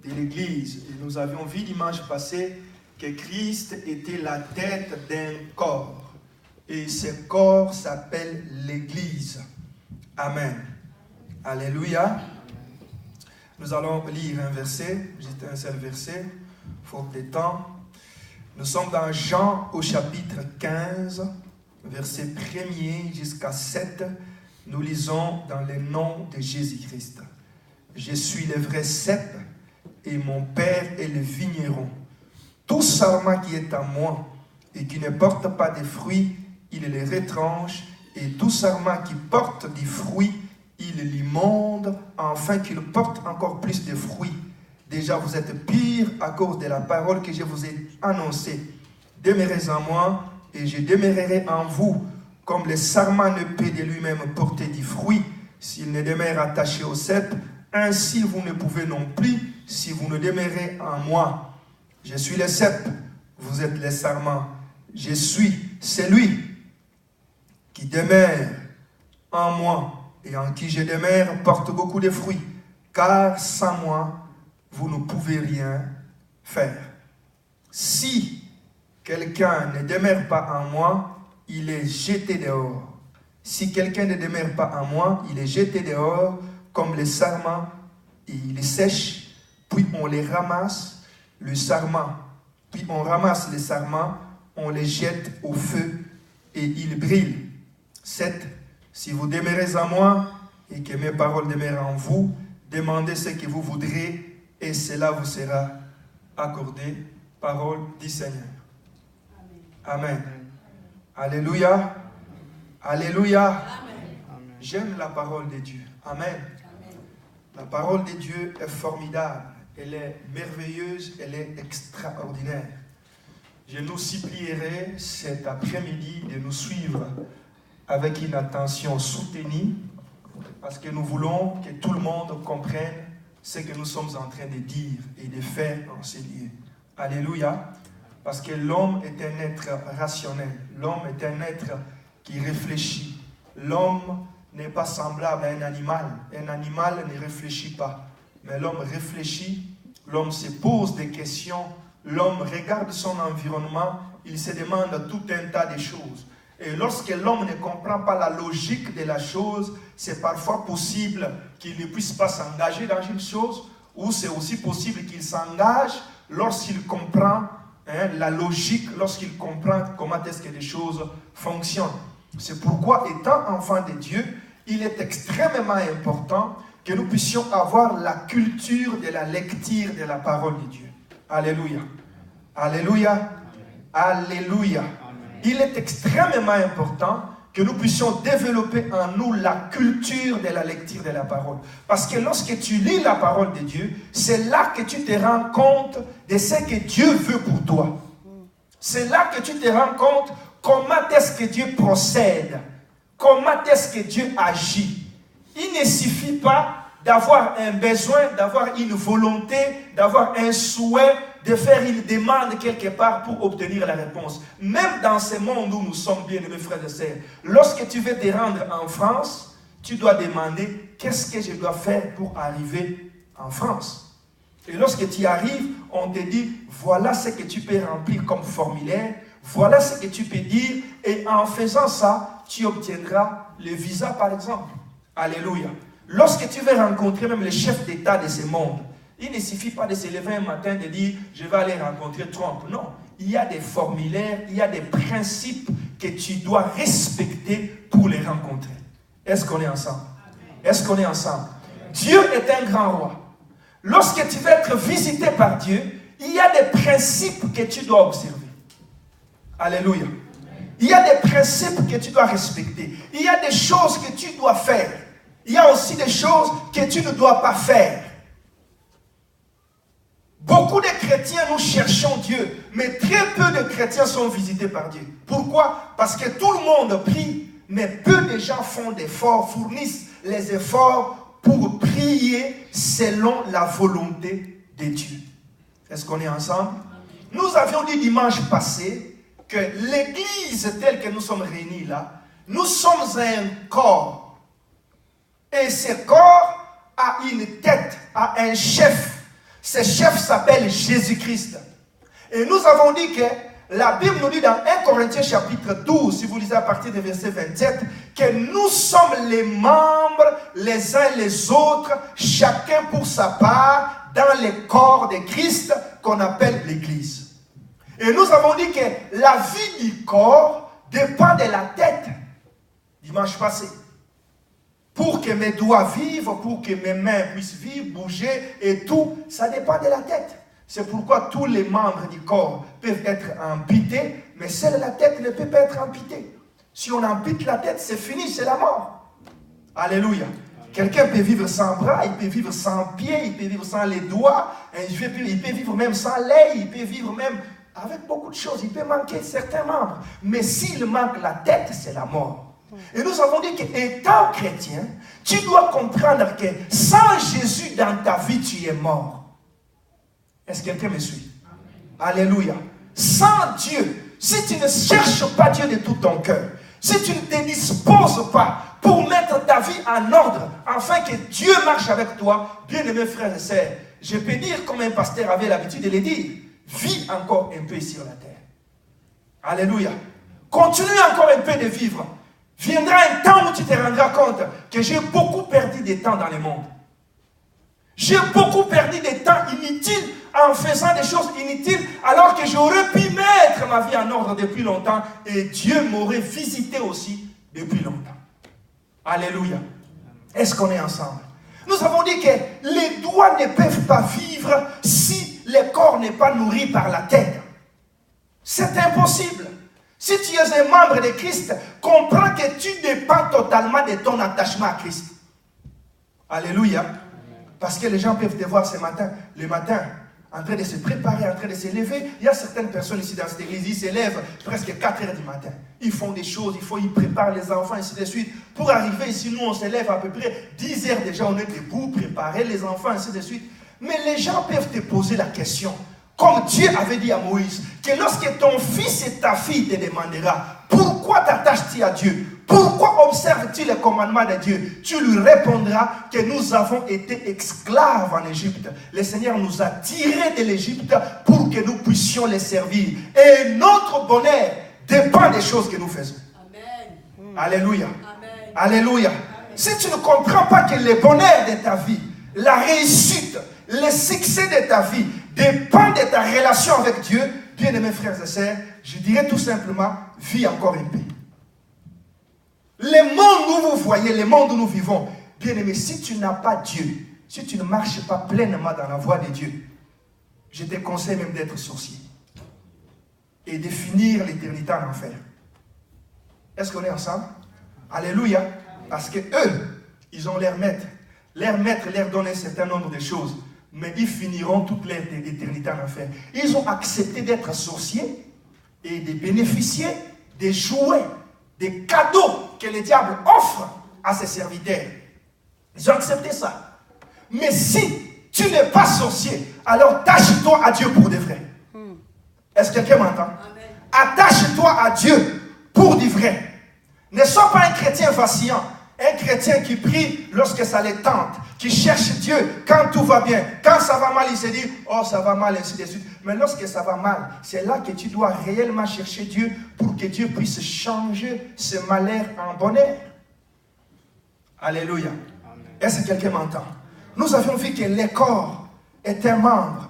de l'Église. Et nous avions vu dimanche passé que Christ était la tête d'un corps. Et ce corps s'appelle l'Église. Amen. Alléluia. Nous allons lire un verset, juste un seul verset, faute de temps. Nous sommes dans Jean au chapitre 15, verset 1er jusqu'à 7. Nous lisons dans le nom de Jésus-Christ. Je suis le vrai cep et mon Père est le vigneron. Tout sarment qui est à moi et qui ne porte pas de fruits, il les retranche, et tout sarment qui porte des fruits, il l'immonde, afin qu'il porte encore plus de fruits. Déjà, vous êtes pires à cause de la parole que je vous ai annoncée. Demeurez en moi, et je demeurerai en vous. Comme le sarment ne peut de lui-même porter du fruit, s'il ne demeure attaché au cep, ainsi vous ne pouvez non plus, si vous ne demeurez en moi. Je suis le cep, vous êtes les sarments. Je suis celui qui demeure en moi et en qui je demeure porte beaucoup de fruits, car sans moi, vous ne pouvez rien faire. Si quelqu'un ne demeure pas en moi, il est jeté dehors. Si quelqu'un ne demeure pas en moi, il est jeté dehors comme les sarments, et il les sèche, puis on les ramasse, le sarment, puis on ramasse les sarments, on les jette au feu et ils brillent. 7. Si vous demeurez en moi et que mes paroles demeurent en vous, demandez ce que vous voudrez et cela vous sera accordé. Parole du Seigneur. Amen. Amen. Alléluia. Alléluia. Amen. J'aime la parole de Dieu. Amen. Amen. La parole de Dieu est formidable. Elle est merveilleuse. Elle est extraordinaire. Je nous supplierai cet après-midi de nous suivre avec une attention soutenue parce que nous voulons que tout le monde comprenne ce que nous sommes en train de dire et de faire en ces lieux. Alléluia. Parce que l'homme est un être rationnel. L'homme est un être qui réfléchit. L'homme n'est pas semblable à un animal. Un animal ne réfléchit pas. Mais l'homme réfléchit. L'homme se pose des questions. L'homme regarde son environnement. Il se demande tout un tas de choses. Et lorsque l'homme ne comprend pas la logique de la chose, c'est parfois possible qu'il ne puisse pas s'engager dans une chose, ou c'est aussi possible qu'il s'engage lorsqu'il comprend la logique, lorsqu'il comprend comment est-ce que les choses fonctionnent. C'est pourquoi, étant enfant de Dieu, il est extrêmement important que nous puissions avoir la culture de la lecture de la parole de Dieu. Alléluia. Alléluia. Alléluia. Il est extrêmement important que nous puissions développer en nous la culture de la lecture de la parole. Parce que lorsque tu lis la parole de Dieu, c'est là que tu te rends compte de ce que Dieu veut pour toi. C'est là que tu te rends compte comment est-ce que Dieu procède, comment est-ce que Dieu agit. Il ne suffit pas d'avoir un besoin, d'avoir une volonté, d'avoir un souhait, de faire une demande quelque part pour obtenir la réponse. Même dans ce monde où nous sommes bien aimés frères et sœurs, lorsque tu veux te rendre en France, tu dois demander qu'est-ce que je dois faire pour arriver en France. Et lorsque tu y arrives, on te dit voilà ce que tu peux remplir comme formulaire, voilà ce que tu peux dire, et en faisant ça, tu obtiendras le visa par exemple. Alléluia. Lorsque tu veux rencontrer même le chef d'État de ce monde, il ne suffit pas de se lever un matin et de dire « je vais aller rencontrer Trump ». Non, il y a des formulaires, il y a des principes que tu dois respecter pour les rencontrer. Est-ce qu'on est ensemble? Est-ce qu'on est ensemble? Dieu est un grand roi. Lorsque tu veux être visité par Dieu, il y a des principes que tu dois observer. Alléluia. Il y a des principes que tu dois respecter. Il y a des choses que tu dois faire. Il y a aussi des choses que tu ne dois pas faire. Beaucoup de chrétiens, nous cherchons Dieu, mais très peu de chrétiens sont visités par Dieu. Pourquoi? Parce que tout le monde prie, mais peu de gens font d'efforts, fournissent les efforts pour prier selon la volonté de Dieu. Est-ce qu'on est ensemble? Nous avions dit dimanche passé que l'église telle que nous sommes réunis là, nous sommes un corps. Et ce corps a une tête, a un chef. Ce ce chef s'appelle Jésus-Christ. Et nous avons dit que la Bible nous dit dans 1 Corinthiens chapitre 12, si vous lisez à partir du verset 27, que nous sommes les membres les uns les autres, chacun pour sa part, dans le corps de Christ qu'on appelle l'Église. Et nous avons dit que la vie du corps dépend de la tête. Dimanche passé. Pour que mes doigts vivent, pour que mes mains puissent vivre, bouger et tout, ça dépend de la tête. C'est pourquoi tous les membres du corps peuvent être amputés, mais seule la tête ne peut pas être amputée. Si on ampute la tête, c'est fini, c'est la mort. Alléluia. Quelqu'un peut vivre sans bras, il peut vivre sans pieds, il peut vivre sans les doigts, il peut vivre même sans l'œil, il peut vivre même avec beaucoup de choses. Il peut manquer certains membres. Mais s'il manque la tête, c'est la mort. Et nous avons dit qu'étant chrétien, tu dois comprendre que sans Jésus dans ta vie, tu es mort. Est-ce que quelqu'un me suit? Alléluia. Sans Dieu, si tu ne cherches pas Dieu de tout ton cœur, si tu ne te disposes pas pour mettre ta vie en ordre, afin que Dieu marche avec toi, bien-aimés frères et sœurs, je peux dire comme un pasteur avait l'habitude de le dire, vis encore un peu sur la terre. Alléluia. Continue encore un peu de vivre. Viendra un temps où tu te rendras compte que j'ai beaucoup perdu de temps dans le monde. J'ai beaucoup perdu de temps inutile en faisant des choses inutiles alors que j'aurais pu mettre ma vie en ordre depuis longtemps et Dieu m'aurait visité aussi depuis longtemps. Alléluia. Est-ce qu'on est ensemble? Nous avons dit que les doigts ne peuvent pas vivre si le corps n'est pas nourri par la tête. C'est impossible. Si tu es un membre de Christ, comprends que tu dépends totalement de ton attachement à Christ. Alléluia. Parce que les gens peuvent te voir ce matin, le matin, en train de se préparer, en train de se lever. Il y a certaines personnes ici dans cette église, ils se lèvent presque 4 heures du matin. Ils font des choses, ils préparent les enfants, ainsi de suite. Pour arriver ici, nous, on se lève à peu près 10 heures déjà, on est debout, préparer les enfants, ainsi de suite. Mais les gens peuvent te poser la question, comme Dieu avait dit à Moïse, que lorsque ton fils et ta fille te demandera, pourquoi t'attaches-tu à Dieu? Pourquoi observes-tu les commandements de Dieu? Tu lui répondras que nous avons été esclaves en Égypte. Le Seigneur nous a tirés de l'Égypte pour que nous puissions les servir. Et notre bonheur dépend des choses que nous faisons. Amen. Alléluia. Amen. Alléluia. Amen. Si tu ne comprends pas que le bonheur de ta vie, la réussite, le succès de ta vie dépend de ta relation avec Dieu, bien-aimés frères et sœurs, je dirais tout simplement, vis encore un peu. Le monde où vous voyez, le monde où nous vivons, bien-aimé, si tu n'as pas Dieu, si tu ne marches pas pleinement dans la voie de Dieu, je te conseille même d'être sorcier et de finir l'éternité en enfer. Est-ce qu'on est ensemble? Alléluia. Parce que eux, ils ont leur maître. Leur maître leur donne un certain nombre de choses, mais ils finiront toute leur éternité en enfer. Ils ont accepté d'être sorciers et de bénéficier des jouets, des cadeaux que le diable offre à ses serviteurs. Ils ont accepté ça. Mais si tu n'es pas sorcier, alors attache-toi à Dieu pour de vrai. Est-ce que quelqu'un m'entend? Attache-toi à Dieu pour de vrai. Ne sois pas un chrétien vacillant. Un chrétien qui prie lorsque ça les tente, qui cherche Dieu quand tout va bien. Quand ça va mal, il se dit, oh ça va mal, ainsi de suite. Mais lorsque ça va mal, c'est là que tu dois réellement chercher Dieu pour que Dieu puisse changer ce malheur en bonheur. Alléluia. Est-ce que quelqu'un m'entend? Nous avions vu que le corps est un membre.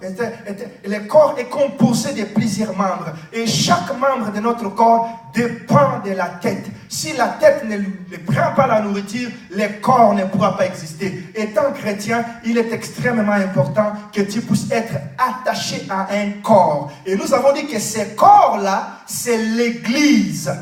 Le corps est composé de plusieurs membres. Et chaque membre de notre corps dépend de la tête. Si la tête ne prend pas la nourriture, le corps ne pourra pas exister. Étant chrétien, il est extrêmement important que tu puisses être attaché à un corps. Et nous avons dit que ce corps-là, c'est l'Église.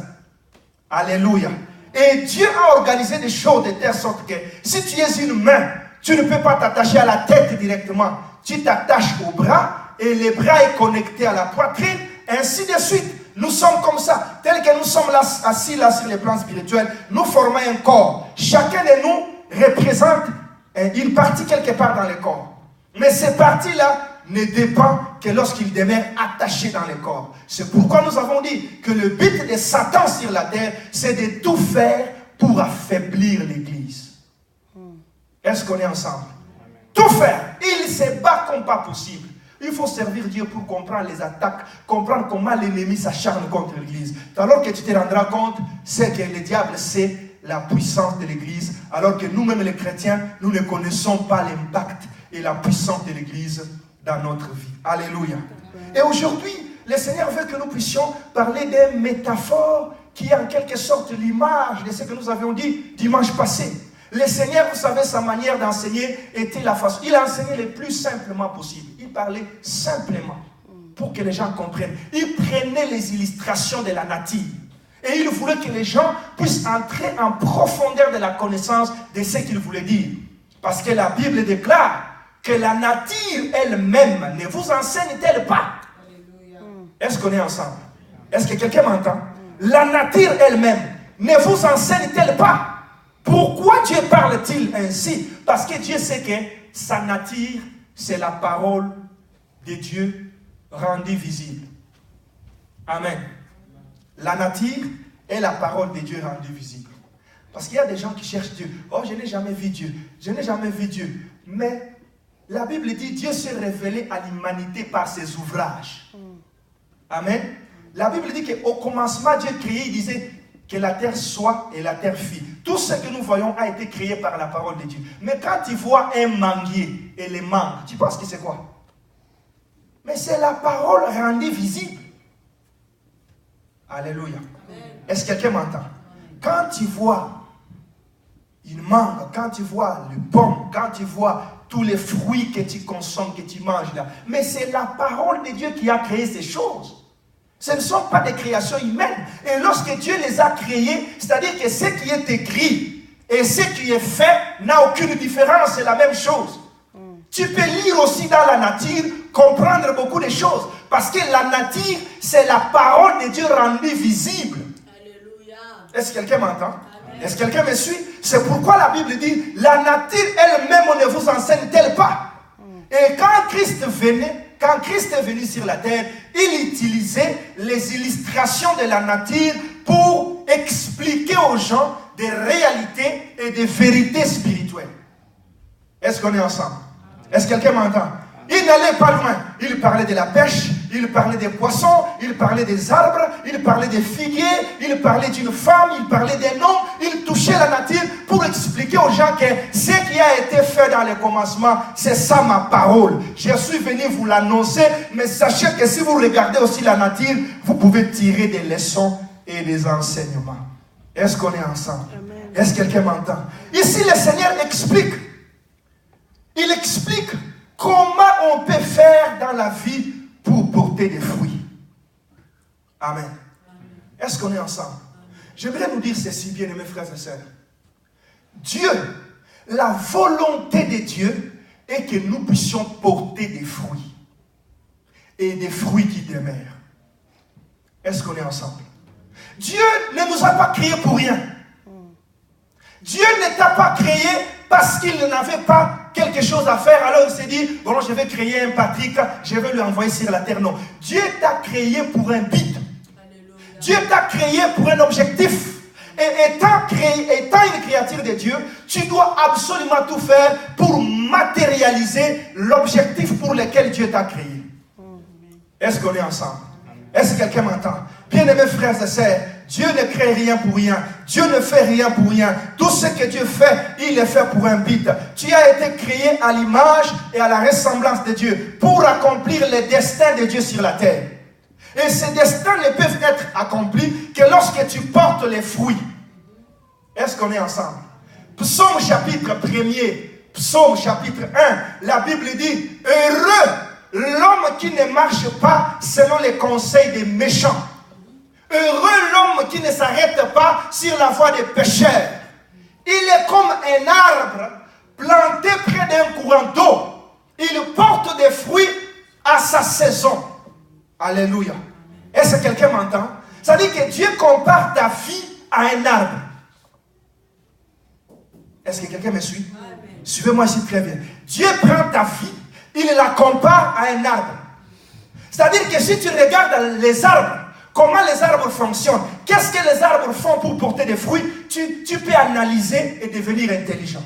Alléluia. Et Dieu a organisé des choses de telle sorte que si tu es une main, tu ne peux pas t'attacher à la tête directement. Tu t'attaches au bras et le bras est connecté à la poitrine, ainsi de suite. Nous sommes comme ça, tel que nous sommes là, assis là sur le plan spirituel, nous formons un corps. Chacun de nous représente une partie quelque part dans le corps. Mais cette partie-là ne dépend que lorsqu'il demeure attaché dans le corps. C'est pourquoi nous avons dit que le but de Satan sur la terre, c'est de tout faire pour affaiblir l'Église. Est-ce qu'on est ensemble? Tout faire. Il il se bat comme pas possible. Il faut servir Dieu pour comprendre les attaques, comprendre comment l'ennemi s'acharne contre l'Église. Alors que tu te rendras compte, c'est que le diable sait la puissance de l'Église, alors que nous-mêmes les chrétiens, nous ne connaissons pas l'impact et la puissance de l'Église dans notre vie. Alléluia. Et aujourd'hui, le Seigneur veut que nous puissions parler des métaphores qui est en quelque sorte l'image de ce que nous avions dit dimanche passé. Le Seigneur, vous savez, sa manière d'enseigner était la façon. Il enseignait le plus simplement possible. Il parlait simplement pour que les gens comprennent. Il prenait les illustrations de la nature. Et il voulait que les gens puissent entrer en profondeur de la connaissance de ce qu'il voulait dire. Parce que la Bible déclare que la nature elle-même ne vous enseigne-t-elle pas? Est-ce qu'on est ensemble? Est-ce que quelqu'un m'entend? La nature elle-même ne vous enseigne-t-elle pas? Pourquoi Dieu parle-t-il ainsi? Parce que Dieu sait que sa nature, c'est la parole de Dieu rendue visible. Amen. La nature est la parole de Dieu rendue visible. Parce qu'il y a des gens qui cherchent Dieu. Oh, je n'ai jamais vu Dieu. Je n'ai jamais vu Dieu. Mais la Bible dit Dieu s'est révélé à l'humanité par ses ouvrages. Amen. La Bible dit qu'au commencement, Dieu créait, il disait que la terre soit et la terre fit. Tout ce que nous voyons a été créé par la parole de Dieu. Mais quand tu vois un manguier et les mangues, tu penses que c'est quoi? Mais c'est la parole rendue visible. Alléluia. Est-ce que quelqu'un m'entend? Quand tu vois une mangue, quand tu vois le pomme, quand tu vois tous les fruits que tu consommes, que tu manges là, mais c'est la parole de Dieu qui a créé ces choses. Ce ne sont pas des créations humaines. Et lorsque Dieu les a créées, c'est-à-dire que ce qui est écrit et ce qui est fait n'a aucune différence, c'est la même chose. Tu peux lire aussi dans la nature, comprendre beaucoup de choses. Parce que la nature, c'est la parole de Dieu rendue visible. Alléluia. Est-ce que quelqu'un m'entend? Est-ce que quelqu'un me suit? C'est pourquoi la Bible dit, la nature elle-même ne vous enseigne-t-elle pas? Et quand Christ est venu sur la terre, il utilisait les illustrations de la nature pour expliquer aux gens des réalités et des vérités spirituelles. Est-ce qu'on est ensemble? Est-ce que quelqu'un m'entend? Il n'allait pas loin. Il parlait de la pêche, il parlait des poissons, il parlait des arbres, il parlait des figuiers, il parlait d'une femme, il parlait d'un homme. Il touchait la nature pour expliquer aux gens que ce qui a été fait dans le commencement, c'est ça ma parole. Je suis venu vous l'annoncer, mais sachez que si vous regardez aussi la nature, vous pouvez tirer des leçons et des enseignements. Est-ce qu'on est ensemble? Est-ce que quelqu'un m'entend? Ici, le Seigneur explique. Il explique comment on peut faire dans la vie pour porter des fruits. Amen. Est-ce qu'on est ensemble? J'aimerais nous dire ceci, bien-aimés frères et sœurs. Dieu, la volonté de Dieu est que nous puissions porter des fruits. Et des fruits qui demeurent. Est-ce qu'on est ensemble? Dieu ne nous a pas créés pour rien. Dieu ne t'a pas créé parce qu'il n'avait pas quelque chose à faire. Alors il s'est dit, bon, je vais créer un Patrick, je vais lui envoyer sur la terre. Non. Dieu t'a créé pour un but. Alléluia. Dieu t'a créé pour un objectif. Et étant une créature de Dieu, tu dois absolument tout faire pour matérialiser l'objectif pour lequel Dieu t'a créé. Est-ce qu'on est ensemble? Est-ce que quelqu'un m'entend? Bien-aimés frères et sœurs, Dieu ne crée rien pour rien. Dieu ne fait rien pour rien. Tout ce que Dieu fait, il le fait pour un but. Tu as été créé à l'image et à la ressemblance de Dieu pour accomplir les destins de Dieu sur la terre. Et ces destins ne peuvent être accomplis que lorsque tu portes les fruits. Est-ce qu'on est ensemble? Psaume chapitre 1er, Psaume chapitre 1, la Bible dit, heureux l'homme qui ne marche pas selon les conseils des méchants. Heureux l'homme qui ne s'arrête pas sur la voie des pécheurs. Il est comme un arbre planté près d'un courant d'eau. Il porte des fruits à sa saison. Alléluia. Est-ce que quelqu'un m'entend? Ça dit que Dieu compare ta vie à un arbre. Est-ce que quelqu'un me suit? Suivez-moi ici très bien. Dieu prend ta vie, il la compare à un arbre. C'est-à-dire que si tu regardes les arbres, comment les arbres fonctionnent, qu'est-ce que les arbres font pour porter des fruits, tu peux analyser et devenir intelligent.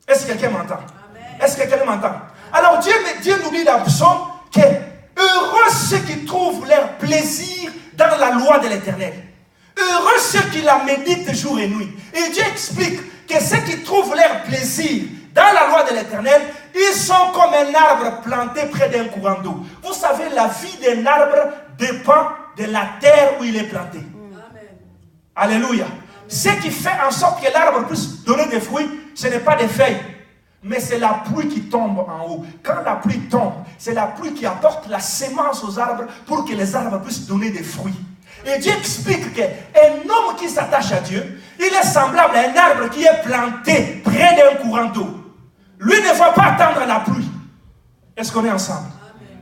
Est-ce que quelqu'un m'entend? Est-ce que quelqu'un m'entend? Alors Dieu nous dit dans le psaume que heureux ceux qui trouvent leur plaisir dans la loi de l'Éternel. Heureux ceux qui la méditent jour et nuit. Et Dieu explique que ceux qui trouvent leur plaisir dans la loi de l'Éternel, ils sont comme un arbre planté près d'un courant d'eau. Vous savez, la vie d'un arbre dépend de la terre où il est planté. Amen. Alléluia. Amen. Ce qui fait en sorte que l'arbre puisse donner des fruits, ce n'est pas des feuilles, mais c'est la pluie qui tombe en haut. Quand la pluie tombe, c'est la pluie qui apporte la sémence aux arbres pour que les arbres puissent donner des fruits. Et Dieu explique qu'un homme qui s'attache à Dieu, il est semblable à un arbre qui est planté près d'un courant d'eau. Lui ne va pas attendre la pluie. Est-ce qu'on est ensemble?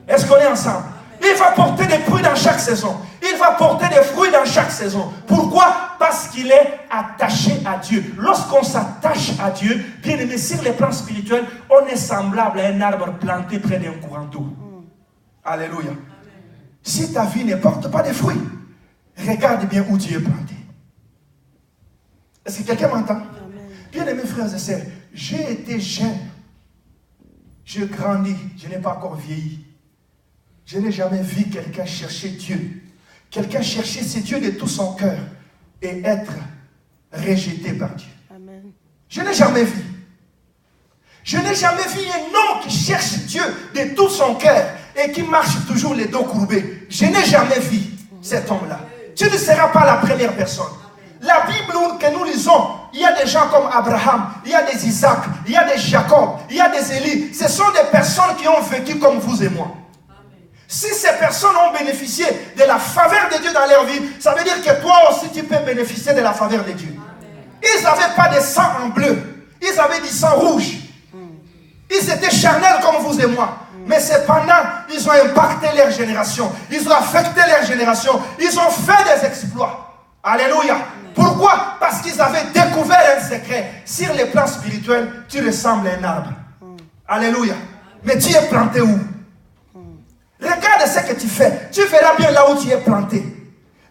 Est-ce qu'on est ensemble? Il va porter des fruits dans chaque saison. Il va porter des fruits dans chaque saison. Pourquoi? Parce qu'il est attaché à Dieu. Lorsqu'on s'attache à Dieu, bien aimé, sur les plans spirituels, on est semblable à un arbre planté près d'un courant d'eau. Alléluia. Si ta vie ne porte pas de fruits, regarde bien où tu es planté. Est-ce que quelqu'un m'entend? Bien aimés frères et sœurs, j'ai été jeune. Je grandis. Je n'ai pas encore vieilli. Je n'ai jamais vu quelqu'un chercher Dieu. Quelqu'un chercher ses dieux de tout son cœur et être rejeté par Dieu. Amen. Je n'ai jamais vu. Je n'ai jamais vu un homme qui cherche Dieu de tout son cœur et qui marche toujours les dos courbés. Je n'ai jamais vu cet homme-là. Tu ne seras pas la première personne. La Bible que nous lisons, il y a des gens comme Abraham, il y a des Isaac, il y a des Jacob, il y a des Élie. Ce sont des personnes qui ont vécu comme vous et moi. Si ces personnes ont bénéficié de la faveur de Dieu dans leur vie, ça veut dire que toi aussi tu peux bénéficier de la faveur de Dieu. Ils n'avaient pas de sang en bleu, ils avaient du sang rouge. Ils étaient charnels comme vous et moi. Mais cependant, ils ont impacté leur génération. Ils ont affecté leur génération. Ils ont fait des exploits. Alléluia. Pourquoi? Parce qu'ils avaient découvert un secret. Sur les plans spirituels, tu ressembles à un arbre. Alléluia. Mais tu es planté où? Regarde ce que tu fais. Tu verras bien là où tu es planté.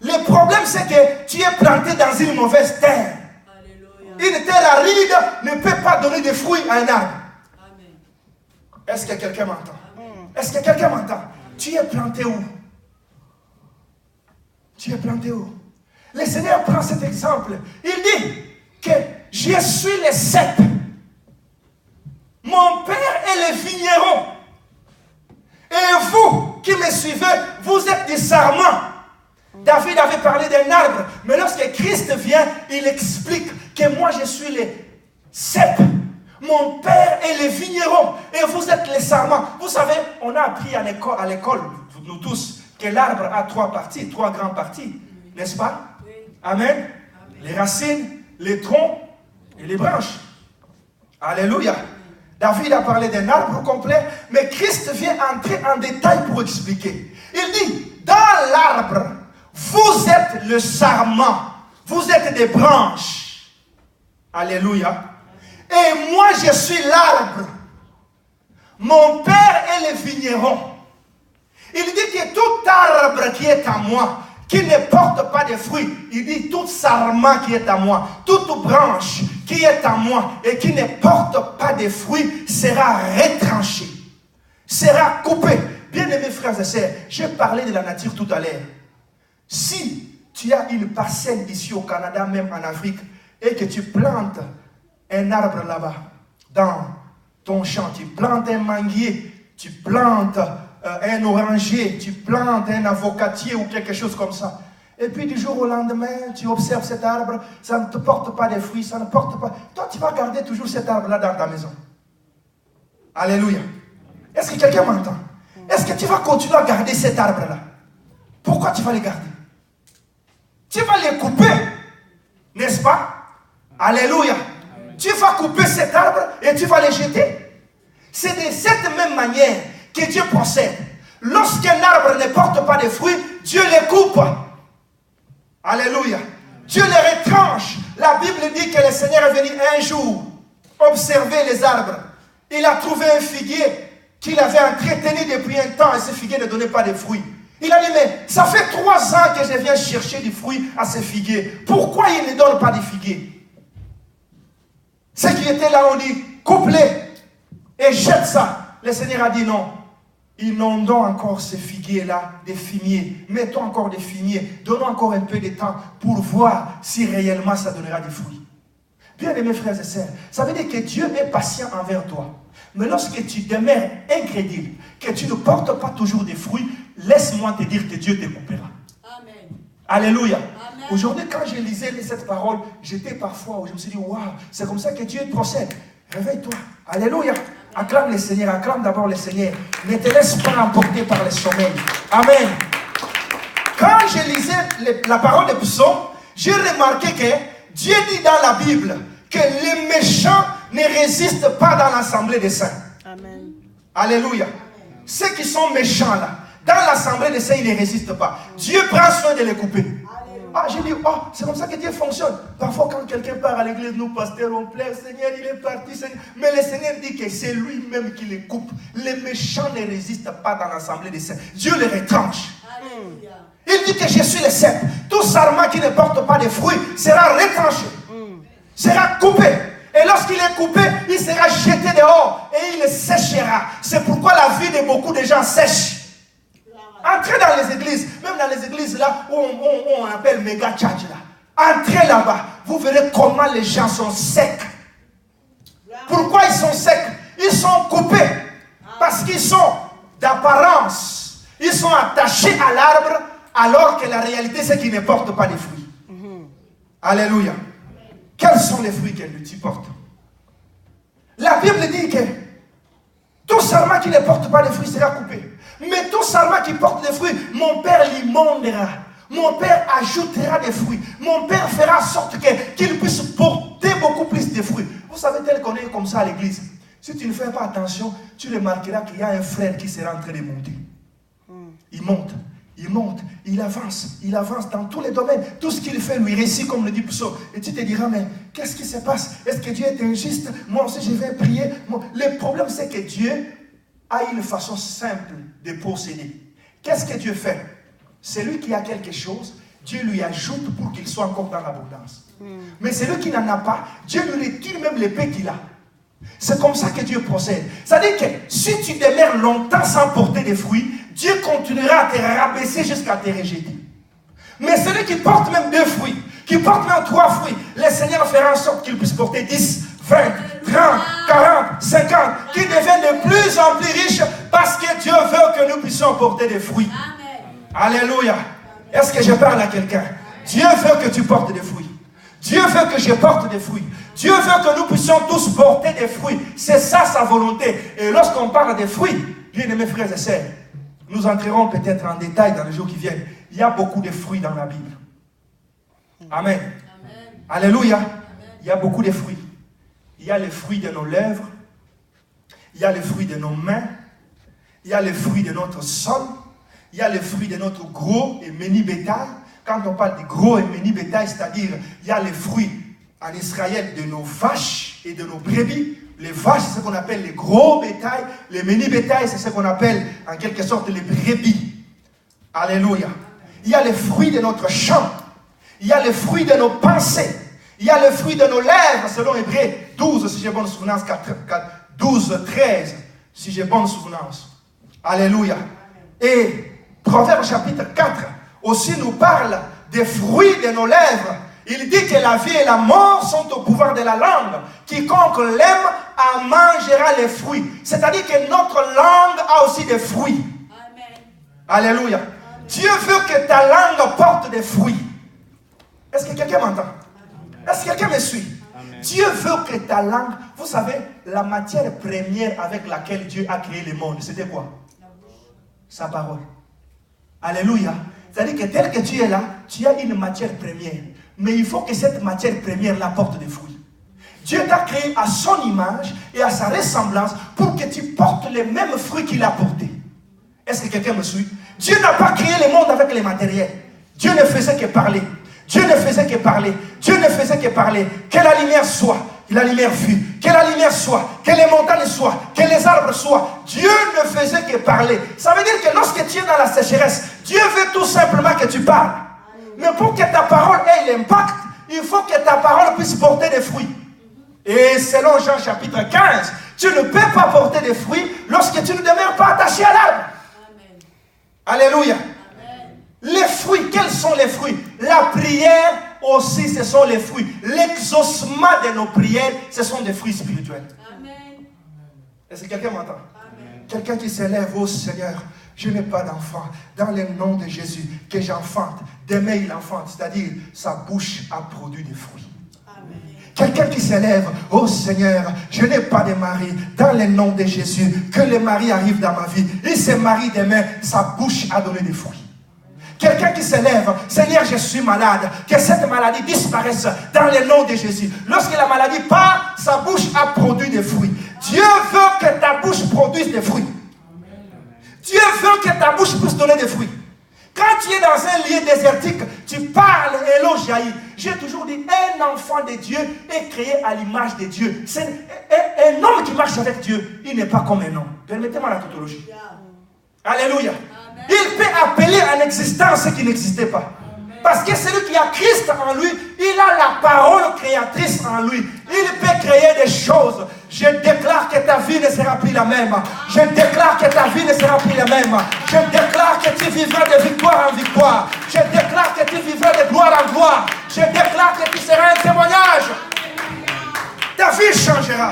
Le problème, c'est que tu es planté dans une mauvaise terre. Alléluia. Une terre aride ne peut pas donner de fruits à un arbre. Amen. Est-ce que quelqu'un m'entend? Est-ce que quelqu'un m'entend? Tu es planté où? Tu es planté où? Le Seigneur prend cet exemple. Il dit que je suis le cep. Mon père est le vigneron. Et vous qui me suivez, vous êtes des sarments. David avait parlé d'un arbre. Mais lorsque Christ vient, il explique que moi je suis le cep. Mon père est le vigneron. Et vous êtes les sarments. Vous savez, on a appris à l'école, nous tous, que l'arbre a trois parties, trois grandes parties. N'est-ce pas? Amen. Les racines, les troncs et les branches. Alléluia. David a parlé d'un arbre complet, mais Christ vient entrer en détail pour expliquer. Il dit, dans l'arbre, vous êtes le sarment, vous êtes des branches. Alléluia. Et moi, je suis l'arbre. Mon père est le vigneron. Il dit que tout arbre qui est à moi, qui ne porte pas de fruits, il dit tout sarment qui est à moi, toute branche qui est à moi et qui ne porte pas de fruits sera retranchée, sera coupée. Bien aimés frères et sœurs, j'ai parlé de la nature tout à l'heure. Si tu as une parcelle ici au Canada, même en Afrique, et que tu plantes un arbre là-bas, dans ton champ, tu plantes un manguier, tu plantes un oranger, tu plantes un avocatier ou quelque chose comme ça. Et puis du jour au lendemain, tu observes cet arbre, ça ne te porte pas de fruits, ça ne porte pas... Toi, tu vas garder toujours cet arbre-là dans ta maison. Alléluia. Est-ce que quelqu'un m'entend? Est-ce que tu vas continuer à garder cet arbre-là? Pourquoi tu vas les garder? Tu vas les couper, n'est-ce pas? Alléluia. Tu vas couper cet arbre et tu vas les jeter. C'est de cette même manière que Dieu procède. Lorsqu'un arbre ne porte pas de fruits, Dieu les coupe. Alléluia. Dieu les retranche. La Bible dit que le Seigneur est venu un jour observer les arbres. Il a trouvé un figuier qu'il avait entretenu depuis un temps et ce figuier ne donnait pas de fruits. Il a dit, mais ça fait 3 ans que je viens chercher du fruit à ce figuier. Pourquoi il ne donne pas de figuier? Ceux qui étaient là, on dit, coupe-les et jette ça. le Seigneur a dit non. Inondons encore ces figuiers-là, des fumiers. Mettons encore des fumiers. Donnons encore un peu de temps pour voir si réellement ça donnera des fruits. Bien aimés frères et sœurs, ça veut dire que Dieu est patient envers toi. Mais lorsque tu demeures incrédule, que tu ne portes pas toujours des fruits, laisse-moi te dire que Dieu te coupera. Amen. Alléluia. Aujourd'hui, quand je lisais cette parole, j'étais parfois où je me suis dit, waouh, c'est comme ça que Dieu procède. Réveille-toi. Alléluia. Acclame le Seigneur, acclame d'abord le Seigneur. Ne te laisse pas emporter par le sommeil. Amen. Quand je lisais la parole de Psaume, j'ai remarqué que Dieu dit dans la Bible que les méchants ne résistent pas dans l'assemblée des saints. Amen. Alléluia. Amen. Ceux qui sont méchants là, dans l'assemblée des saints, ils ne résistent pas. Dieu prend soin de les couper. Ah, j'ai dit, oh, c'est comme ça que Dieu fonctionne. Parfois, quand quelqu'un part à l'église, nous, pasteurs, on pleure, Seigneur, il est parti, Seigneur. Mais le Seigneur dit que c'est lui-même qui les coupe. Les méchants ne résistent pas dans l'assemblée des saints. Dieu les retranche. Alléluia. Il dit que je suis le cep. Tout sarment qui ne porte pas de fruits sera retranché, sera coupé. Et lorsqu'il est coupé, il sera jeté dehors et il séchera. C'est pourquoi la vie de beaucoup de gens sèche. Entrez dans les églises, même dans les églises là où on appelle méga church là. Entrez là-bas, vous verrez comment les gens sont secs. Pourquoi ils sont secs? Ils sont coupés parce qu'ils sont d'apparence. Ils sont attachés à l'arbre alors que la réalité c'est qu'ils ne portent pas de fruits. Alléluia. Quels sont les fruits que tu portes? La Bible dit que tout sarment qui ne porte pas de fruits sera coupé. Mais tout sarment qui porte des fruits, mon Père l'immondera. Mon Père ajoutera des fruits. Mon Père fera en sorte qu'il puisse porter beaucoup plus de fruits. Vous savez, tel qu'on est comme ça à l'église, si tu ne fais pas attention, tu remarqueras qu'il y a un frère qui sera en train de monter. Il monte, il monte, il avance dans tous les domaines. Tout ce qu'il fait lui réussit comme le dit Psaume. Et tu te diras, mais qu'est-ce qui se passe? Est-ce que Dieu est injuste? Moi aussi je vais prier. Le problème c'est que Dieu a une façon simple de procéder. Qu'est-ce que Dieu fait? Celui qui a quelque chose, Dieu lui ajoute pour qu'il soit encore dans l'abondance. Mais celui qui n'en a pas, Dieu lui retire même l'épée qu'il a. C'est comme ça que Dieu procède. C'est-à-dire que si tu demeures longtemps sans porter des fruits, Dieu continuera à te rabaisser jusqu'à te rejeter. Mais celui qui porte même 2 fruits, qui porte même 3 fruits, le Seigneur fera en sorte qu'il puisse porter 10, 20, 30, 40, 50, qui deviennent de plus en plus riches parce que Dieu veut que nous puissions porter des fruits. Amen. Alléluia. Est-ce que je parle à quelqu'un? Dieu veut que tu portes des fruits. Dieu veut que je porte des fruits. Dieu veut que nous puissions tous porter des fruits. C'est ça sa volonté. Et lorsqu'on parle des fruits, bien aimés frères et sœurs, nous entrerons peut-être en détail dans les jours qui viennent. Il y a beaucoup de fruits dans la Bible. Amen. Amen. Alléluia. Amen. Il y a beaucoup de fruits. Il y a les fruits de nos lèvres. Il y a les fruits de nos mains. Il y a les fruits de notre sol. Il y a les fruits de notre gros et menu bétail. Quand on parle de gros et menu bétail, c'est-à-dire il y a les fruits en Israël de nos vaches et de nos brebis. Les vaches, c'est ce qu'on appelle les gros bétails. Les menu bétail, c'est ce qu'on appelle en quelque sorte les brebis. Alléluia. Il y a les fruits de notre champ. Il y a les fruits de nos pensées. Il y a les fruits de nos lèvres, selon Hébreux 12, si j'ai bonne souvenance, 12, 13, si j'ai bonne souvenance. Alléluia. Et Proverbe chapitre 4 aussi nous parle des fruits de nos lèvres. Il dit que la vie et la mort sont au pouvoir de la langue. Quiconque l'aime en mangera les fruits. C'est-à-dire que notre langue a aussi des fruits. Amen. Alléluia. Amen. Dieu veut que ta langue porte des fruits. Est-ce que quelqu'un m'entend? Est-ce que quelqu'un me suit? Amen. Dieu veut que ta langue... Vous savez, la matière première avec laquelle Dieu a créé le monde, c'était quoi? Sa parole. Alléluia. C'est-à-dire que tel que tu es là, tu as une matière première. Mais il faut que cette matière première la porte des fruits. Dieu t'a créé à son image et à sa ressemblance pour que tu portes les mêmes fruits qu'il a portés. Est-ce que quelqu'un me suit? Dieu n'a pas créé le monde avec les matériels. Dieu ne faisait que parler. Dieu ne faisait que parler. Dieu ne faisait que parler. Que la lumière soit. Que la lumière fût. Que la lumière soit. Que les montagnes soient. Que les arbres soient. Dieu ne faisait que parler. Ça veut dire que lorsque tu es dans la sécheresse, Dieu veut tout simplement que tu parles. Mais pour que ta parole ait l'impact, il faut que ta parole puisse porter des fruits. Et selon Jean chapitre 15, Tu ne peux pas porter des fruits lorsque tu ne demeures pas attaché à l'arbre. Alléluia. Amen. Les fruits, quels sont les fruits? La prière aussi, ce sont les fruits. L'exaucement de nos prières, ce sont des fruits spirituels. Amen. Est-ce que quelqu'un m'entend? Quelqu'un qui s'élève, oh Seigneur, je n'ai pas d'enfant. Dans le nom de Jésus, que j'enfante. Demain, il enfante. C'est-à-dire, sa bouche a produit des fruits. Amen. Quelqu'un qui s'élève, oh Seigneur, je n'ai pas de mari. Dans le nom de Jésus, que le mari arrive dans ma vie. Il se marie demain, sa bouche a donné des fruits. Quelqu'un qui s'élève, Seigneur, je suis malade, que cette maladie disparaisse dans le nom de Jésus. Lorsque la maladie part, sa bouche a produit des fruits. Dieu veut que ta bouche produise des fruits. Dieu veut que ta bouche puisse donner des fruits. Quand tu es dans un lieu désertique, tu parles et l'eau jaillit. J'ai toujours dit, un enfant de Dieu est créé à l'image de Dieu. Un homme qui marche avec Dieu, il n'est pas comme un homme. Permettez-moi la tautologie. Alléluia. Il peut appeler en existence ce qui n'existait pas. Parce que celui qui a Christ en lui, il a la parole créatrice en lui. Il peut créer des choses. Je déclare que ta vie ne sera plus la même. Je déclare que ta vie ne sera plus la même. Je déclare que tu vivras de victoire en victoire. Je déclare que tu vivras de gloire en gloire. Je déclare que tu seras un témoignage. Ta vie changera.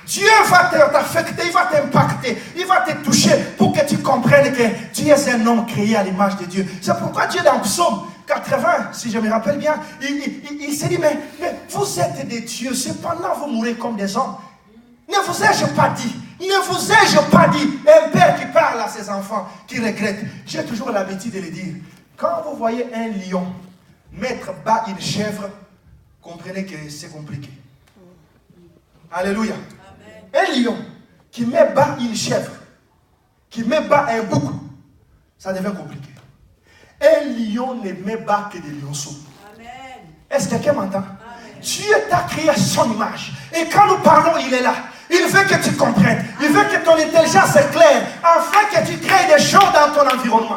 Dieu va t'affecter, il va t'impacter, il va te toucher pour que tu comprennes que tu es un homme créé à l'image de Dieu. C'est pourquoi Dieu dans Psaume 80, si je me rappelle bien, il s'est dit, mais vous êtes des dieux, cependant vous mourrez comme des hommes. Ne vous ai-je pas dit, un père qui parle à ses enfants, qui regrette. J'ai toujours l'habitude de le dire. Quand vous voyez un lion mettre bas une chèvre, comprenez que c'est compliqué. Alléluia. Un lion qui met bas une chèvre, qui met bas un bouc, ça devient compliqué. Un lion ne met bas que des lionceaux. Est-ce que quelqu'un m'entend? Dieu t'a créé à son image. Et quand nous parlons, il est là. Il veut que tu comprennes. Il veut que ton intelligence éclaire. Afin que tu crées des choses dans ton environnement.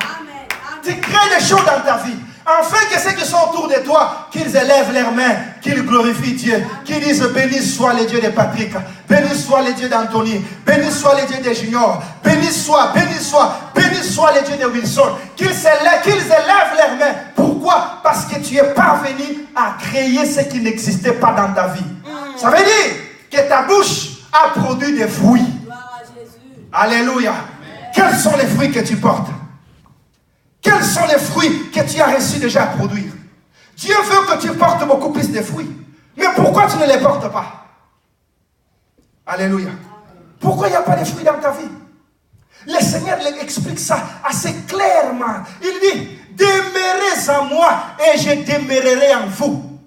Tu crées des choses dans ta vie. Afin que ceux qui sont autour de toi, qu'ils élèvent leurs mains, qu'ils glorifient Dieu, qu'ils disent béni soit le Dieu de Patrick, béni soit le Dieu d'Anthony, béni soit le Dieu de Junior, béni soit le Dieu de Wilson, qu'ils élèvent leurs mains. Pourquoi? Parce que tu es parvenu à créer ce qui n'existait pas dans ta vie. Ça veut dire que ta bouche a produit des fruits. Alléluia. Quels sont les fruits que tu portes? Quels sont les fruits que tu as réussi déjà à produire? Dieu veut que tu portes beaucoup plus de fruits. Mais pourquoi tu ne les portes pas? Alléluia. Pourquoi il n'y a pas de fruits dans ta vie? Le Seigneur explique ça assez clairement. Il dit, demeurez en moi et je demeurerai en vous.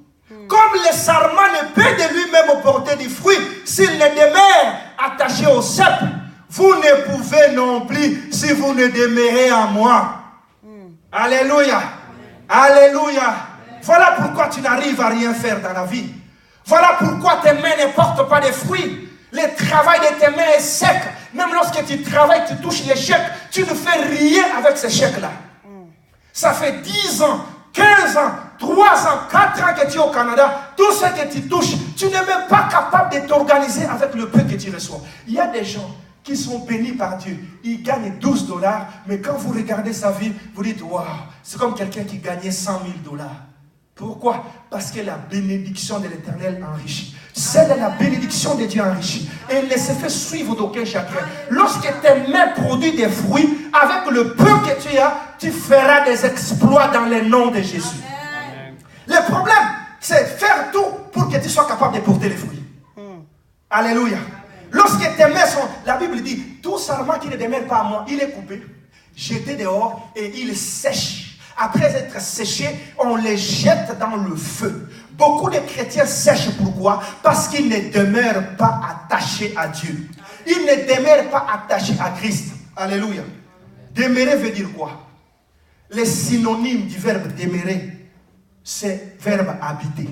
Comme le sarment ne peut de lui-même porter du fruit s'il ne demeure attaché au cep, vous ne pouvez non plus si vous ne demeurez en moi. Alléluia. Alléluia. Voilà pourquoi tu n'arrives à rien faire dans la vie. Voilà pourquoi tes mains ne portent pas de fruits. Le travail de tes mains est sec. Même lorsque tu travailles, tu touches les chèques, tu ne fais rien avec ces chèques-là. Ça fait 10 ans, 15 ans, 3 ans, 4 ans que tu es au Canada. Tout ce que tu touches, tu n'es même pas capable de t'organiser avec le peu que tu reçois. Il y a des gens qui sont bénis par Dieu. Ils gagnent $12, mais quand vous regardez sa vie, vous dites, waouh, c'est comme quelqu'un qui gagnait $100,000. Pourquoi? Parce que la bénédiction de l'Éternel enrichit. C'est la bénédiction de Dieu enrichit. Et elle ne se fait suivre d'aucun chagrin. Lorsque tes mains produisent des fruits, avec le peu que tu as, tu feras des exploits dans le nom de Jésus. Amen. Le problème, c'est faire tout pour que tu sois capable de porter les fruits. Alléluia. Lorsque tes mains sont, la Bible dit, tout sarment qui ne demeure pas à moi, il est coupé, jeté dehors et il sèche. Après être séché, on les jette dans le feu. Beaucoup de chrétiens sèchent. Pourquoi? Parce qu'ils ne demeurent pas attachés à Dieu. Ils ne demeurent pas attachés à Christ. Alléluia. Demeurer veut dire quoi? Les synonymes du verbe demeurer, c'est verbe habiter.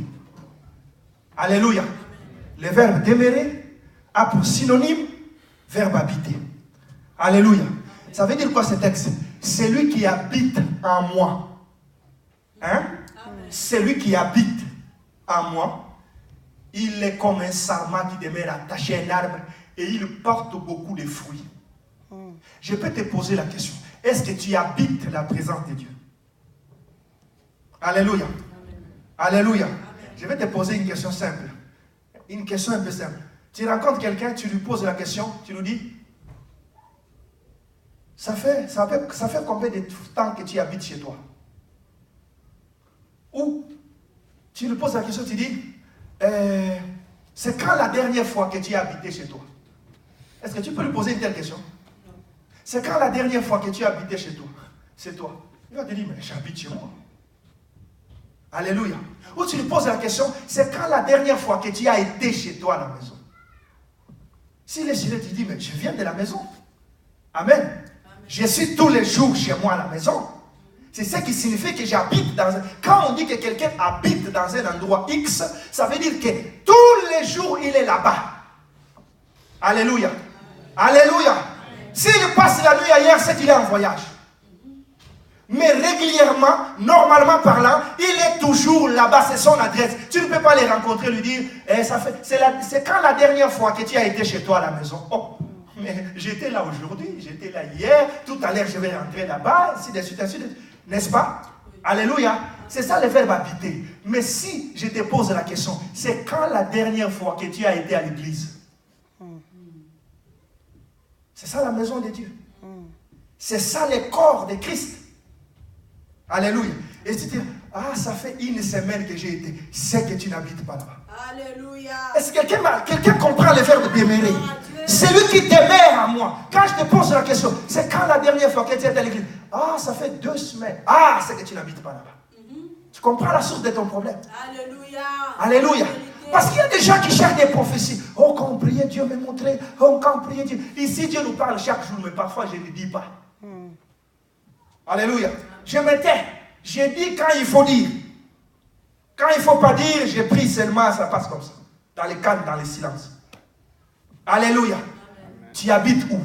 Alléluia. Le verbe demeurer a pour synonyme verbe habiter. Alléluia. Ça veut dire quoi ce texte? Celui qui habite en moi. Hein? Celui qui habite en moi, il est comme un sarment qui demeure attaché à un arbre et il porte beaucoup de fruits. Je peux te poser la question. Est-ce que tu habites la présence de Dieu? Alléluia. Alléluia. Je vais te poser une question simple. Une question un peu simple. Tu rencontres quelqu'un, tu lui poses la question, tu lui dis, ça fait combien de temps que tu habites chez toi? Ou tu lui poses la question, tu dis, c'est quand la dernière fois que tu as habité chez toi? Est-ce que tu peux lui poser une telle question? C'est quand la dernière fois que tu as habité chez toi? C'est toi. Il va te dire, mais j'habite chez moi. Alléluia. Ou tu lui poses la question, c'est quand la dernière fois que tu as été chez toi à la maison? S'il est chez toi, tu dis, mais je viens de la maison. Amen. Amen. Je suis tous les jours chez moi à la maison. C'est ce qui signifie que j'habite dans un... Quand on dit que quelqu'un habite dans un endroit X, ça veut dire que tous les jours, il est là-bas. Alléluia. Alléluia. S'il passe la nuit ailleurs, c'est qu'il est en voyage. Mais régulièrement, normalement parlant, il est toujours là-bas, c'est son adresse. Tu ne peux pas les rencontrer, lui dire, c'est quand la dernière fois que tu as été chez toi à la maison? Oh, mais j'étais là aujourd'hui, j'étais là hier, tout à l'heure je vais rentrer là-bas, ainsi de suite, n'est-ce pas? Alléluia. C'est ça le verbe habiter. Mais si je te pose la question, c'est quand la dernière fois que tu as été à l'église? C'est ça la maison de Dieu. C'est ça le corps de Christ. Alléluia. Et tu dis, ça fait une semaine que j'ai été. C'est que tu n'habites pas là-bas. Alléluia. Est-ce que quelqu'un comprend le verbe demeurer? C'est lui qui demeure en moi. Quand je te pose la question, c'est quand la dernière fois que tu es à l'église? Ça fait 2 semaines. C'est que tu n'habites pas là-bas. Tu comprends la source de ton problème? Alléluia. Alléluia. Parce qu'il y a des gens qui cherchent des prophéties. Oh, quand on priait, Dieu me montrait. Oh, quand on priait, Dieu. Ici, Dieu nous parle chaque jour, mais parfois, je ne dis pas. Alléluia. Je me tais. Je dis quand il faut dire. Quand il ne faut pas dire, je prie seulement, ça passe comme ça. Dans les calmes, dans les silences. Alléluia. Amen. Tu habites où?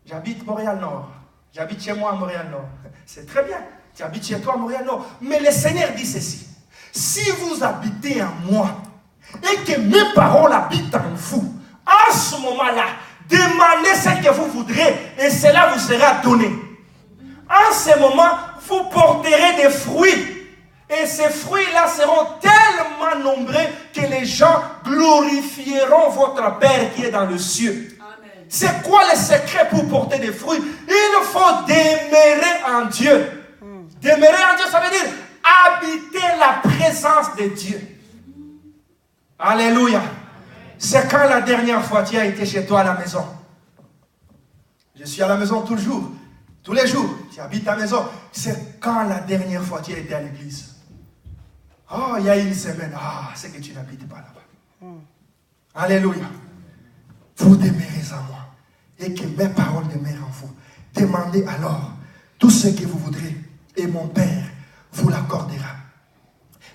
J'habite Montréal-Nord. J'habite chez moi à Montréal-Nord. C'est très bien. Tu habites chez toi à Montréal-Nord. Mais le Seigneur dit ceci. Si vous habitez en moi et que mes paroles habitent en vous, en ce moment-là, demandez ce que vous voudrez et cela vous sera donné. En ce moment, vous porterez des fruits. Et ces fruits-là seront tellement nombreux que les gens glorifieront votre Père qui est dans le ciel. C'est quoi le secret pour porter des fruits? Il faut demeurer en Dieu. Demeurer en Dieu, ça veut dire habiter la présence de Dieu. Alléluia. C'est quand la dernière fois tu as été chez toi à la maison? Je suis à la maison toujours. Tous les jours, tu habites à la maison. C'est quand la dernière fois tu as été à l'église? Il y a une semaine. C'est que tu n'habites pas là-bas. Alléluia. Vous demeurez en moi et que mes paroles demeurent en vous. Demandez alors tout ce que vous voudrez et mon Père vous l'accordera.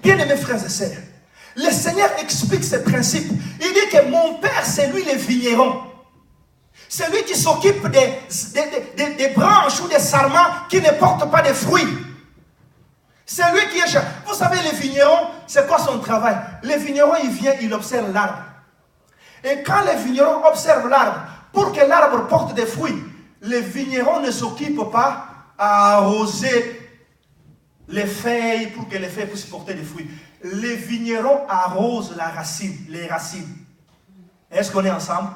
Bien-aimés frères et sœurs, le Seigneur explique ce principe. Il dit que mon Père, c'est lui le vigneron. C'est lui qui s'occupe des branches ou des sarments qui ne portent pas de fruits. C'est lui qui est... Vous savez, le vigneron, c'est quoi son travail? Le vigneron, il vient, il observe l'arbre. Et quand le vigneron observe l'arbre, pour que l'arbre porte des fruits, le vigneron ne s'occupe pas à arroser les feuilles pour que les feuilles puissent porter des fruits. Le vigneron arrose la racine, les racines. Est-ce qu'on est ensemble?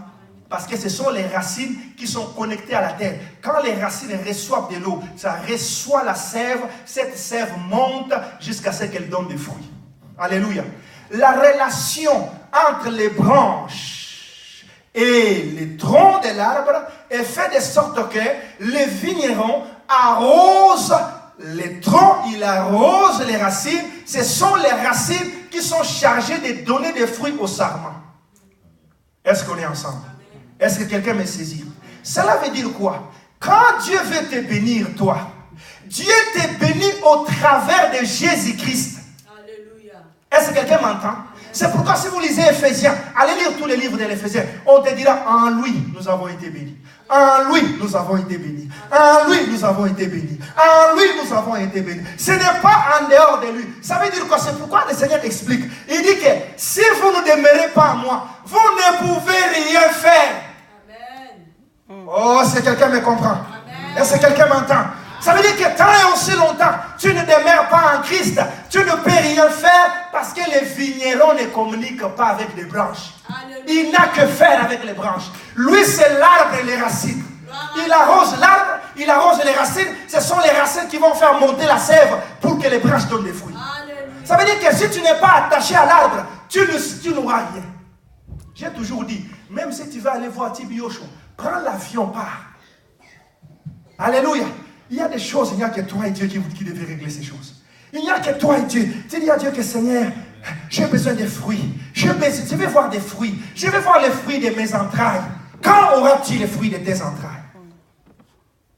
Parce que ce sont les racines qui sont connectées à la terre. Quand les racines reçoivent de l'eau, ça reçoit la sève, cette sève monte jusqu'à ce qu'elle donne des fruits. Alléluia. La relation entre les branches et les troncs de l'arbre est faite de sorte que le vigneron arrose les troncs, il arrose les racines. Ce sont les racines qui sont chargées de donner des fruits au sarment. Est-ce qu'on est ensemble? Est-ce que quelqu'un me saisit? Cela veut dire quoi? Quand Dieu veut te bénir, toi, Dieu te bénit au travers de Jésus-Christ. Alléluia. Est-ce que quelqu'un m'entend? C'est pourquoi si vous lisez Éphésiens, allez lire tous les livres de l'Éphésiens, on te dira, en lui, nous avons été bénis. En lui, nous avons été bénis. En lui, nous avons été bénis. En lui, nous avons été bénis. Ce n'est pas en dehors de lui. Ça veut dire quoi? C'est pourquoi le Seigneur explique. Il dit que si vous ne demeurez pas en moi, vous ne pouvez rien faire. Amen. Oh, si quelqu'un me comprend. Amen. Est-ce que quelqu'un m'entend? Ça veut dire que tant et aussi longtemps, tu ne demeures pas en Christ, tu ne peux rien faire parce que les vignerons ne communiquent pas avec les branches. Il n'a que faire avec les branches. Lui, c'est l'arbre et les racines. Il arrose l'arbre, il arrose les racines. Ce sont les racines qui vont faire monter la sève pour que les branches donnent des fruits. Ça veut dire que si tu n'es pas attaché à l'arbre, tu n'auras rien. J'ai toujours dit, même si tu vas aller voir Tibiocho, prends l'avion, pars. Alléluia. Il y a des choses, il n'y a que toi et Dieu qui devez régler ces choses. Il n'y a que toi et Dieu. Tu dis à Dieu que Seigneur, j'ai besoin des fruits. Je vais voir des fruits. Je vais voir les fruits de mes entrailles. Quand auras-tu les fruits de tes entrailles?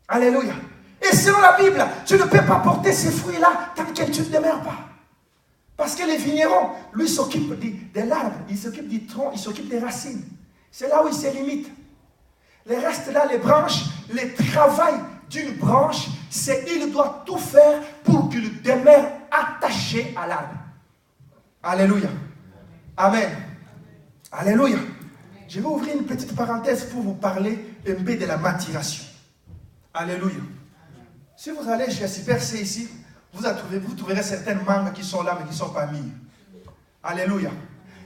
Alléluia. Et selon la Bible, tu ne peux pas porter ces fruits-là tant que tu ne demeures pas. Parce que les vignerons, lui, s'occupent de l'arbre, il s'occupe du tronc, il s'occupe des racines. C'est là où il se limite. Les restes là, les branches, le travail d'une branche, c'est qu'il doit tout faire pour qu'il demeure attaché à l'arbre. Alléluia. Amen. Alléluia. Je vais ouvrir une petite parenthèse pour vous parler un peu de la maturation. Alléluia. Si vous allez chez Super C ici, vous trouverez certaines mangues qui sont là mais qui ne sont pas mûres. Alléluia.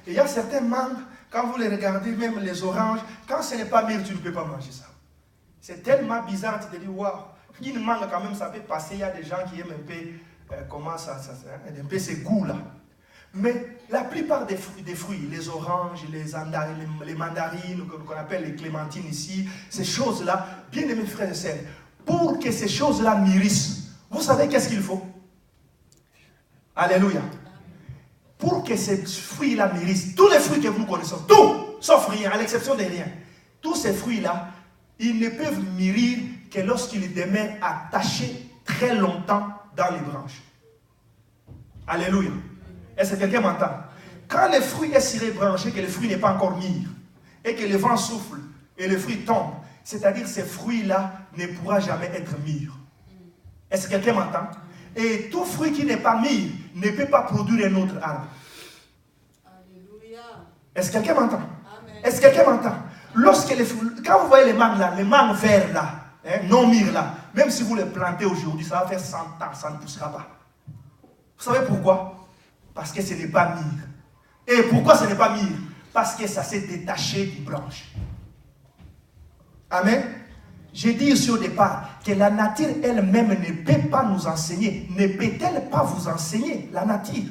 Et il y a certaines mangues, quand vous les regardez, même les oranges, quand ce n'est pas mûr, tu ne peux pas manger ça. C'est tellement bizarre, tu te dis, waouh, une mangue quand même, ça peut passer. Il y a des gens qui aiment un peu, un peu ces goûts-là. Mais la plupart des fruits, les oranges, les mandarines, qu'on appelle les clémentines ici, ces choses-là, bien aimés frères et sœurs, pour que ces choses-là mûrissent, vous savez qu'est-ce qu'il faut? Alléluia. Pour que ces fruits-là mûrissent, tous les fruits que vous connaissez, tout, sauf rien, à l'exception de rien, tous ces fruits-là, ils ne peuvent mûrir que lorsqu'ils demeurent attachés très longtemps dans les branches. Alléluia. Est-ce que quelqu'un m'entend? Quand le fruit est sur les branches et que le fruit n'est pas encore mûr, et que le vent souffle et le fruit tombe, c'est-à-dire ces fruits-là ne pourra jamais être mûr. Est-ce que quelqu'un m'entend? Et tout fruit qui n'est pas mûr ne peut pas produire un autre arbre. Alléluia. Est-ce que quelqu'un m'entend? Est-ce que quelqu'un m'entend? Quand vous voyez les mangues verts là, non mûres là, même si vous les plantez aujourd'hui, ça va faire 100 ans, ça ne poussera pas. Vous savez pourquoi? Parce que ce n'est pas mûr. Et pourquoi ce n'est pas mûr? Parce que ça s'est détaché des branches. Amen. J'ai dit ici au départ que la nature elle-même ne peut pas nous enseigner. Ne peut-elle pas vous enseigner, la nature?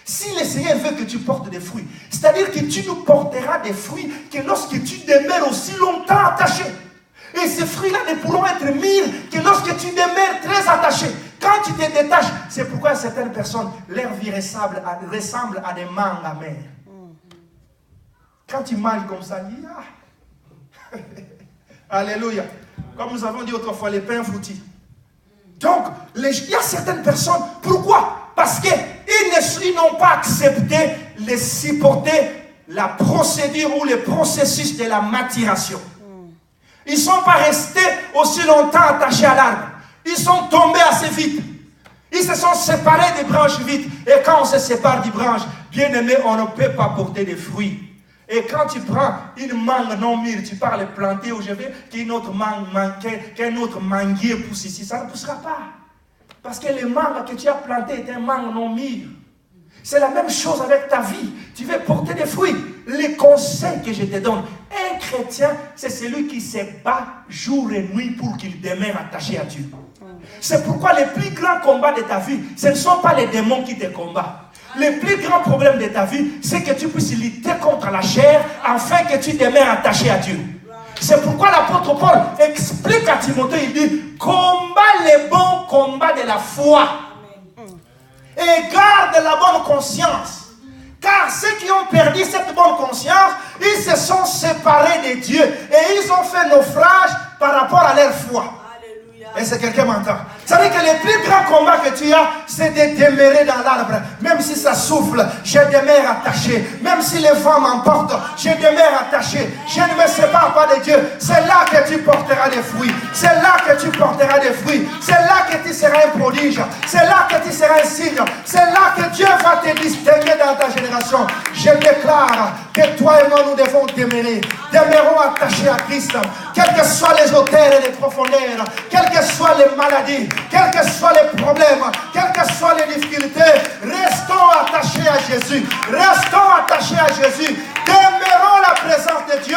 Si le Seigneur veut que tu portes des fruits, c'est-à-dire que tu nous porteras des fruits que lorsque tu demeures aussi longtemps attaché. Et ces fruits-là ne pourront être mûrs que lorsque tu demeures très attaché. Quand tu te détaches, c'est pourquoi certaines personnes, leur vie ressemble à des mangues amères. Quand tu manges comme ça, il dit, ah. Alléluia. Comme nous avons dit autrefois, les pains floutis. Donc, il y a certaines personnes, pourquoi? Parce qu'ils n'ont pas accepté de supporter la procédure ou le processus de la maturation. Ils ne sont pas restés aussi longtemps attachés à l'arbre. Ils sont tombés assez vite. Ils se sont séparés des branches vite. Et quand on se sépare des branches, bien aimé, on ne peut pas porter des fruits. Et quand tu prends une mangue non mûre, tu pars les planter où je vais, qu'un autre manguier pousse ici, ça ne poussera pas. Parce que le mangue que tu as planté est un mangue non mûr. C'est la même chose avec ta vie. Tu veux porter des fruits. Les conseils que je te donne, un chrétien, c'est celui qui se bat jour et nuit pour qu'il demeure attaché à Dieu. C'est pourquoi les plus grands combats de ta vie, ce ne sont pas les démons qui te combattent. Le plus grand problème de ta vie, c'est que tu puisses lutter contre la chair afin que tu demeures attaché à Dieu. C'est pourquoi l'apôtre Paul explique à Timothée, il dit, combat les bons combats de la foi. Et garde la bonne conscience. Car ceux qui ont perdu cette bonne conscience, ils se sont séparés de Dieu. Et ils ont fait naufrage par rapport à leur foi. Alléluia. Est-ce que quelqu'un m'entend? Ça veut dire que le plus grand combat que tu as, c'est de demeurer dans l'arbre. Même si ça souffle, je demeure attaché. Même si les vents m'emportent, je demeure attaché. Je ne me sépare pas de Dieu. C'est là que tu porteras des fruits. C'est là que tu porteras des fruits. C'est là que tu seras un prodige. C'est là que tu seras un signe. C'est là que Dieu va te distinguer dans ta génération. Je déclare que toi et moi, nous devons demeurer. Demeurons attachés à Christ. Quels que soient les hauteurs et les profondeurs, quelles que soient les maladies, quels que soient les problèmes, quelles que soient les difficultés, restons attachés à Jésus. Restons attachés à Jésus. Demeurons la présence de Dieu.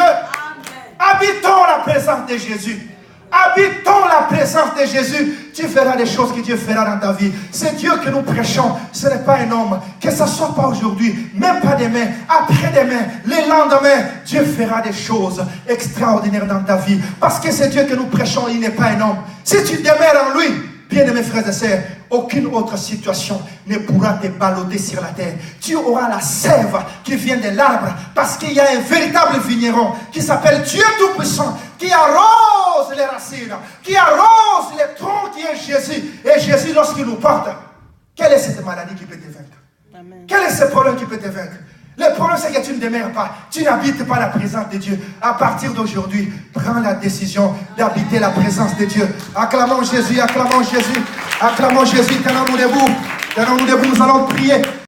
Habitons la présence de Jésus. Habitons la présence de Jésus. Tu feras des choses que Dieu fera dans ta vie. C'est Dieu que nous prêchons. Ce n'est pas un homme. Que ce ne soit pas aujourd'hui, même pas demain, après-demain, le lendemain. Dieu fera des choses extraordinaires dans ta vie. Parce que c'est Dieu que nous prêchons. Il n'est pas un homme. Si tu demeures en lui, bien-aimés frères et sœurs, aucune autre situation ne pourra te balloter sur la terre. Tu auras la sève qui vient de l'arbre parce qu'il y a un véritable vigneron qui s'appelle Dieu Tout-Puissant, qui arrose les racines, qui arrose les troncs qui est Jésus. Et Jésus, lorsqu'il nous porte, quelle est cette maladie qui peut te vaincre? Amen. Quel est ce problème qui peut te vaincre? Le problème, c'est que tu ne demeures pas. Tu n'habites pas la présence de Dieu. À partir d'aujourd'hui, prends la décision d'habiter la présence de Dieu. Acclamons Jésus, acclamons Jésus, acclamons Jésus. Tenons-nous debout. Tenons-nous debout, nous allons prier.